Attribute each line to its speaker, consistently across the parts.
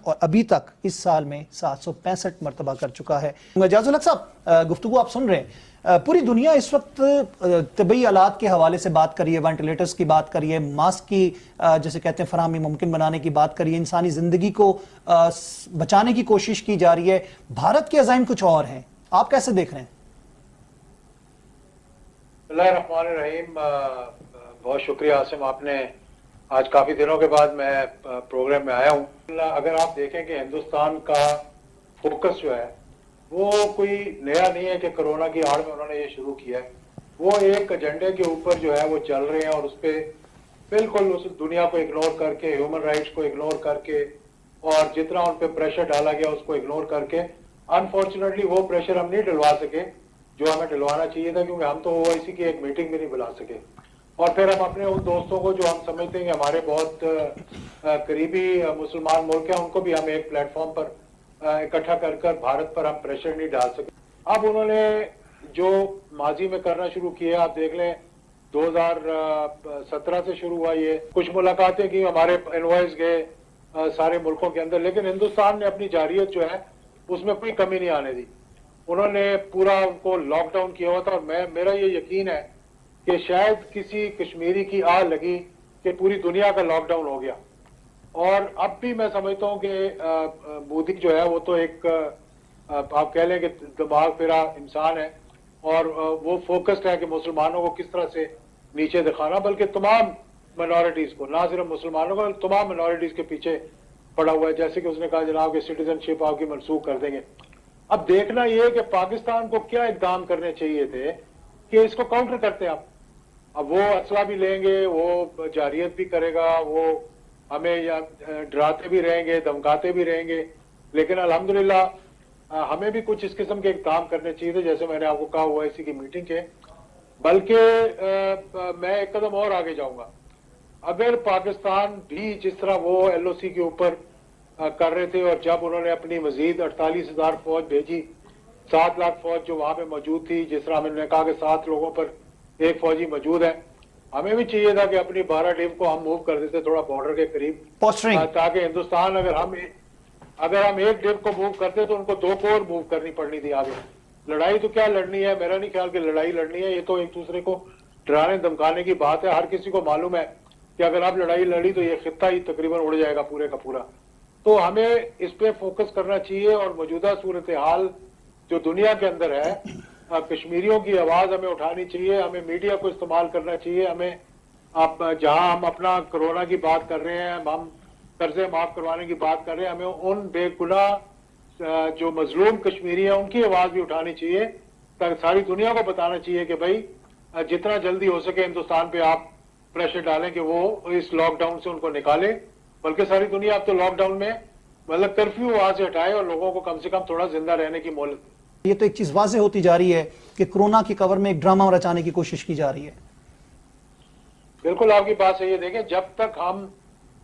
Speaker 1: और अभी तक इस साल में 765 मरतबा कर चुका है। जाजुल हक साहब, गुफ्तगू आप सुन रहे हैं, पूरी दुनिया इस वक्त तबी आलात के हवाले से बात करिए, वेंटिलेटर्स की बात करिए, मास्क की जैसे कहते हैं फराहमी मुमकिन बनाने की बात करिए, इंसानी जिंदगी को बचाने की कोशिश की जा रही है। भारत के अज़ाइम कुछ और हैं, आप कैसे देख रहे हैं?
Speaker 2: बिस्मिल्लाहिर्रहमानिर्रहीम। बहुत शुक्रिया आसिम, आपने आज काफी दिनों के बाद मैं प्रोग्राम में आया हूँ। अगर आप देखें कि हिंदुस्तान का फोकस जो है वो कोई नया नहीं है कि कोरोना की आड़ में उन्होंने ये शुरू किया है। वो एक एजेंडे के ऊपर जो है वो चल रहे हैं और उस पर बिल्कुल उस दुनिया को इग्नोर करके, ह्यूमन राइट्स को इग्नोर करके और जितना उन पर प्रेशर डाला गया उसको इग्नोर करके, अनफॉर्चुनेटली वो प्रेशर हम नहीं डलवा सके जो हमें डलवाना चाहिए था, क्योंकि हम तो ओआईसी की एक मीटिंग भी नहीं बुला सके। और फिर हम अपने उन दोस्तों को जो हम समझते हैं हमारे बहुत करीबी मुसलमान मुल्क हैं, उनको भी हम एक प्लेटफॉर्म पर इकट्ठा कर कर भारत पर हम प्रेशर नहीं डाल सके। अब उन्होंने जो माजी में करना शुरू किया, आप देख लें 2017 से शुरू हुआ, ये कुछ मुलाकातें की, हमारे इनवॉइस गए सारे मुल्कों के अंदर, लेकिन हिंदुस्तान ने अपनी जारियत जो है उसमें कोई कमी नहीं आने दी। उन्होंने पूरा उनको लॉकडाउन किया हुआ था और मेरा ये यकीन है कि शायद किसी कश्मीरी की आह लगी कि पूरी दुनिया का लॉकडाउन हो गया। और अब भी मैं समझता हूँ कि मोदी जो है वो तो एक आप कह लें कि दिमाग फिरा इंसान है और वो फोकस्ड है कि मुसलमानों को किस तरह से नीचे दिखाना, बल्कि तमाम माइनॉरिटीज को, ना सिर्फ मुसलमानों को, तमाम माइनॉरिटीज के पीछे पड़ा हुआ है। जैसे कि उसने कहा जनाब कि सिटीजनशिप आपकी मनसूख कर देंगे। अब देखना यह है कि पाकिस्तान को क्या इकदाम करने चाहिए थे कि इसको काउंटर करते हैं। अब वो असला भी लेंगे, वो जारियत भी करेगा, वो हमें या डराते भी रहेंगे, धमकाते भी रहेंगे, लेकिन अल्हम्दुलिल्लाह हमें भी कुछ इस किस्म के इकदाम करने चाहिए थे, जैसे मैंने आपको कहा ओआईसी की मीटिंग के। बल्कि मैं एक कदम और आगे जाऊंगा। अगर पाकिस्तान भी जिस तरह वो एलओसी के ऊपर कर रहे थे और जब उन्होंने अपनी मजीद 48,000 फौज भेजी, 7 लाख फौज जो वहां पे मौजूद थी, जिस तरह हमने कहा कि 7 लोगों पर एक फौजी मौजूद है, हमें भी चाहिए था कि अपनी 12 टीम को हम मूव कर देते थोड़ा बॉर्डर के करीब, ताकि हिंदुस्तान अगर हम एक टीम को मूव करते तो उनको 2 कोर मूव करनी पड़नी थी आगे। लड़ाई तो क्या लड़नी है, मेरा नहीं ख्याल कि लड़ाई लड़नी है, ये तो एक दूसरे को डराने धमकाने की बात है। हर किसी को मालूम है कि अगर आप लड़ाई लड़ी तो ये खित्ता ही तकरीबन उड़ जाएगा पूरे का पूरा। तो हमें इस पे फोकस करना चाहिए और मौजूदा सूरत हाल जो दुनिया के अंदर है, कश्मीरियों की आवाज हमें उठानी चाहिए, हमें मीडिया को इस्तेमाल करना चाहिए। हमें आप जहां हम अपना कोरोना की बात कर रहे हैं, हम कर्जे माफ करवाने की बात कर रहे हैं, हमें उन बेगुनाह जो मजलूम कश्मीरी है उनकी आवाज भी उठानी चाहिए, ताकि सारी दुनिया को बताना चाहिए कि भाई जितना जल्दी हो सके हिंदुस्तान पे आप प्रेशर डालें कि वो इस लॉकडाउन से उनको निकाले। बल्कि सारी दुनिया अब तो लॉकडाउन में मतलब कर्फ्यू वहां से हटाए और लोगों को कम से कम थोड़ा जिंदा रहने की मोहलत।
Speaker 1: ये तो एक चीज वाज़ेह होती जा रही है कि कोरोना की कवर में एक ड्रामा रचाने की कोशिश की जा रही है।
Speaker 2: बिल्कुल आपकी बात सही है। देखें, जब तक हम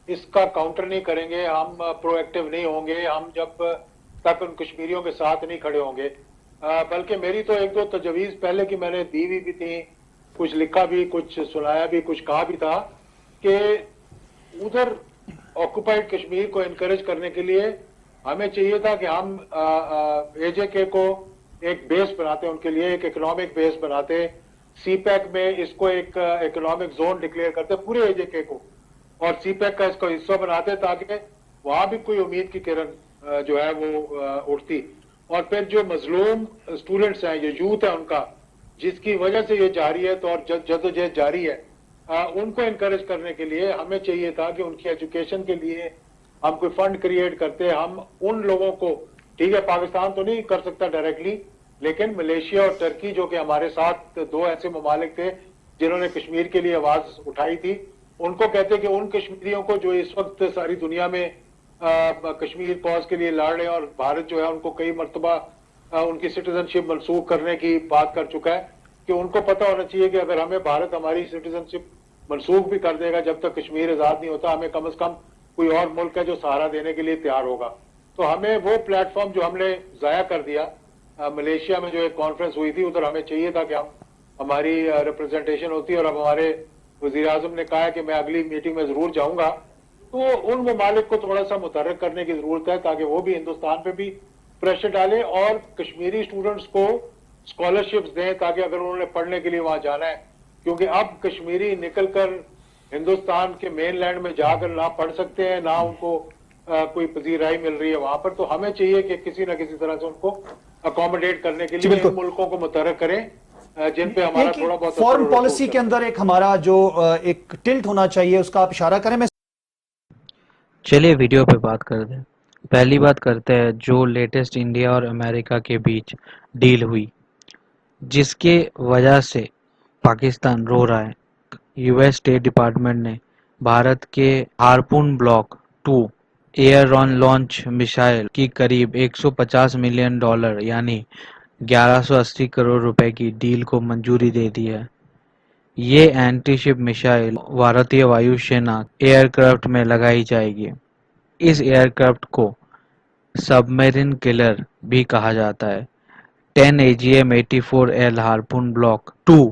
Speaker 2: इसका काउंटर नहीं करेंगे, हम प्रोएक्टिव नहीं होंगे, हम जब तक उन कश्मीरियों के साथ नहीं खड़े होंगे, बल्कि मेरी तो 1-2 तजवीज पहले की मैंने दी हुई भी थी, कुछ लिखा भी, कुछ सुनाया भी, कुछ कहा भी था कि उधर ऑक्युपाइड कश्मीर को इनकरेज करने के लिए हमें चाहिए था कि हम एजेके को एक बेस बनाते, उनके लिए एक इकोनॉमिक बेस बनाते, सीपैक में इसको एक इकोनॉमिक जोन डिक्लेयर करते पूरे एजेके को और सीपैक का इसको हिस्सा बनाते, ताकि वहां भी कोई उम्मीद की किरण जो है वो उठती। और फिर जो मजलूम स्टूडेंट्स हैं, जो यूथ है उनका, जिसकी वजह से ये जारियत और जद्दोजहद जारी है, उनको इनकरेज करने के लिए हमें चाहिए था कि उनकी एजुकेशन के लिए हम कोई फंड क्रिएट करते। हम उन लोगों को, ठीक है पाकिस्तान तो नहीं कर सकता डायरेक्टली, लेकिन मलेशिया और टर्की जो कि हमारे साथ 2 ऐसे ममालिक थे जिन्होंने कश्मीर के लिए आवाज उठाई थी, उनको कहते कि उन कश्मीरियों को जो इस वक्त सारी दुनिया में कश्मीर पॉज के लिए लड़ रहे हैं और भारत जो है उनको कई मरतबा उनकी सिटीजनशिप मनसूख करने की बात कर चुका है, कि उनको पता होना चाहिए कि अगर हमें भारत हमारी सिटीजनशिप मनसूख भी कर देगा, जब तक कश्मीर आजाद नहीं होता, हमें कम से कम कोई और मुल्क है जो सहारा देने के लिए तैयार होगा। तो हमें वो प्लेटफॉर्म जो हमने जाया कर दिया, मलेशिया में जो एक कॉन्फ्रेंस हुई थी, उधर हमें चाहिए था कि हमारी रिप्रेजेंटेशन होती, और अब हमारे वजीर आजम ने कहा है कि मैं अगली मीटिंग में जरूर जाऊंगा तो उन ममालिक को थोड़ा सा मुतहर्रिक करने की जरूरत है ताकि वो भी हिंदुस्तान पे भी प्रेशर डालें और कश्मीरी स्टूडेंट्स को स्कॉलरशिप्स दें ताकि अगर उन्होंने पढ़ने के लिए वहां जाना है, क्योंकि अब कश्मीरी निकलकर हिंदुस्तान के मेन लैंड में जाकर ना पढ़ सकते हैं, ना उनको कोई पजीराई मिल रही है वहां पर। तो हमें चाहिए कि किसी ना किसी तरह से उनको अकोमोडेट करने के लिए इन मुल्कों को मुतहर्रिक करें जिन पे हमारा थोड़ा बहुत
Speaker 1: फॉरेन पॉलिसी के अंदर एक हमारा जो एक टिल्ट होना चाहिए उसका आप इशारा करें। मैं
Speaker 3: चलिए वीडियो पे बात करते हैं। पहली बात करते हैं जो लेटेस्ट इंडिया और अमेरिका के बीच डील हुई, जिसके वजह से पाकिस्तान रो रहा है। यूएस स्टेट डिपार्टमेंट ने भारत के harpoon block 2 air on launch missile की करीब 150 मिलियन डॉलर यानी 1180 करोड़ रुपए की डील को मंजूरी दे दी है। ये एंटी-शिप मिसाइल भारतीय वायुसेना एयरक्राफ्ट में लगाई जाएगी। इस एयरक्राफ्ट को सबमरीन किलर भी कहा जाता है। 10 AGM-84L harpoon block 2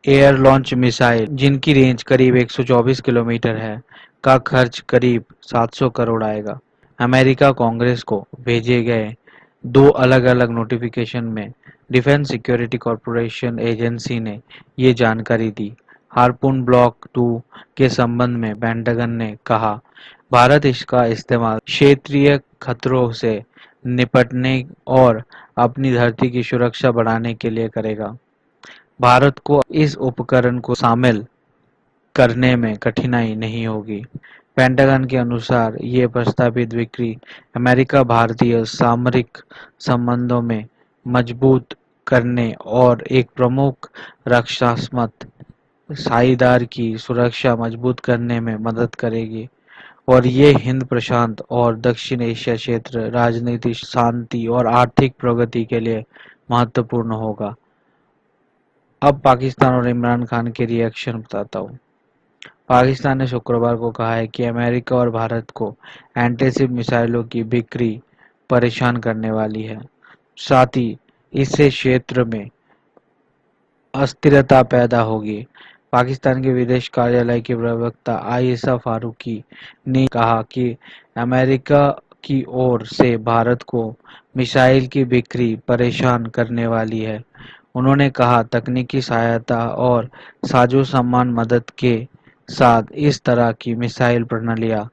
Speaker 3: air launch missile, जिनकी रेंज करीब 124 किलोमीटर है, का खर्च करीब 700 करोड़ आएगा। अमेरिका कांग्रेस को भेजे गए दो अलग-अलग नोटिफिकेशन में डिफेंस सिक्योरिटी कॉर्पोरेशन एजेंसी ने ये जानकारी दी। हार्पून ब्लॉक 2 के संबंध में पेंटागन ने कहा, भारत इसका इस्तेमाल क्षेत्रीय खतरों से निपटने और अपनी धरती की सुरक्षा बढ़ाने के लिए करेगा। भारत को इस उपकरण को शामिल करने में कठिनाई नहीं होगी। पेंटागन के अनुसार ये प्रस्तावित बिक्री अमेरिका भारतीय सामरिक संबंधों में मजबूत करने और एक प्रमुख रक्षात्मक साझेदार की सुरक्षा मजबूत करने में मदद करेगी और ये हिंद प्रशांत और दक्षिण एशिया क्षेत्र राजनीतिक शांति और आर्थिक प्रगति के लिए महत्वपूर्ण होगा। अब पाकिस्तान और इमरान खान के रिएक्शन बताता हूँ। पाकिस्तान ने शुक्रवार को कहा है कि अमेरिका और भारत को एंटी-शिप मिसाइलों की बिक्री परेशान करने वाली है, साथ ही इससे क्षेत्र में अस्थिरता पैदा होगी। पाकिस्तान के विदेश कार्यालय की प्रवक्ता आयशा फारूकी ने कहा कि अमेरिका की ओर से भारत को मिसाइल की बिक्री परेशान करने वाली है। उन्होंने कहा, तकनीकी सहायता और साजो-सामान मदद के साथ इस तरह की मिसाइल प्रणालियां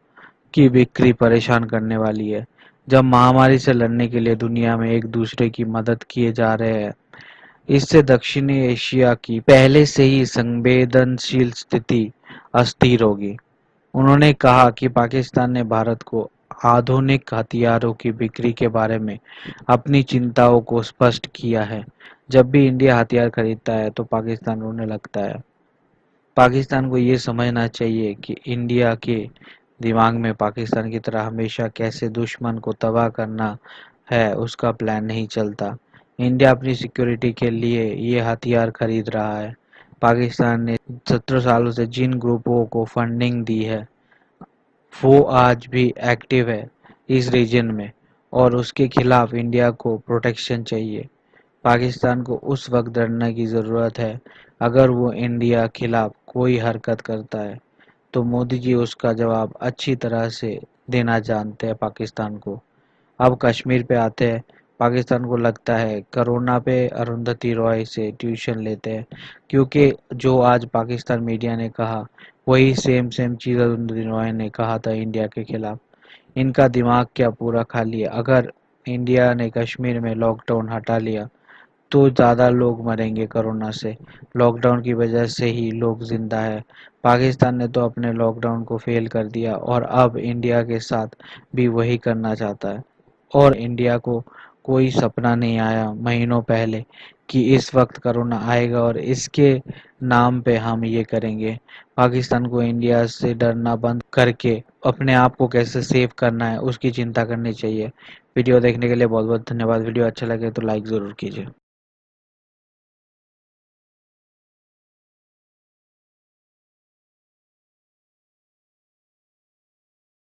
Speaker 3: की बिक्री परेशान करने वाली है। जब महामारी से लड़ने के लिए दुनिया में एक दूसरे की मदद किए जा रहे हैं, इससे दक्षिणी एशिया की पहले से ही संवेदनशील स्थिति अस्थिर होगी। उन्होंने कहा कि पाकिस्तान ने भारत को आधुनिक हथियारों की बिक्री के बारे में अपनी चिंताओं को स्पष्ट किया है। जब भी इंडिया हथियार खरीदता है तो पाकिस्तान रोने लगता है। पाकिस्तान को ये समझना चाहिए कि इंडिया के दिमाग में पाकिस्तान की तरह हमेशा कैसे दुश्मन को तबाह करना है उसका प्लान नहीं चलता। इंडिया अपनी सिक्योरिटी के लिए ये हथियार खरीद रहा है। पाकिस्तान ने 17 सालों से जिन ग्रुपों को फंडिंग दी है वो आज भी एक्टिव है इस रीजन में और उसके खिलाफ इंडिया को प्रोटेक्शन चाहिए। पाकिस्तान को उस वक्त डरने की ज़रूरत है अगर वो इंडिया खिलाफ कोई हरकत करता है तो मोदी जी उसका जवाब अच्छी तरह से देना जानते हैं पाकिस्तान को। अब कश्मीर पे आते हैं। पाकिस्तान को लगता है कोरोना पे अरुंधति रॉय से ट्यूशन लेते हैं, क्योंकि जो आज पाकिस्तान मीडिया ने कहा वही सेम चीज़ अरुंधति रॉय ने कहा था इंडिया के खिलाफ। इनका दिमाग क्या पूरा खाली है। अगर इंडिया ने कश्मीर में लॉकडाउन हटा लिया तो ज़्यादा लोग मरेंगे कोरोना से। लॉकडाउन की वजह से ही लोग जिंदा है। पाकिस्तान ने तो अपने लॉकडाउन को फेल कर दिया और अब इंडिया के साथ भी वही करना चाहता है। और इंडिया को कोई सपना नहीं आया महीनों पहले कि इस वक्त कोरोना आएगा और इसके नाम पे हम ये करेंगे। पाकिस्तान को इंडिया से डरना बंद करके अपने आप को कैसे सेव करना है उसकी चिंता करनी चाहिए। वीडियो देखने के लिए बहुत बहुत धन्यवाद। वीडियो अच्छा लगे तो लाइक ज़रूर कीजिए।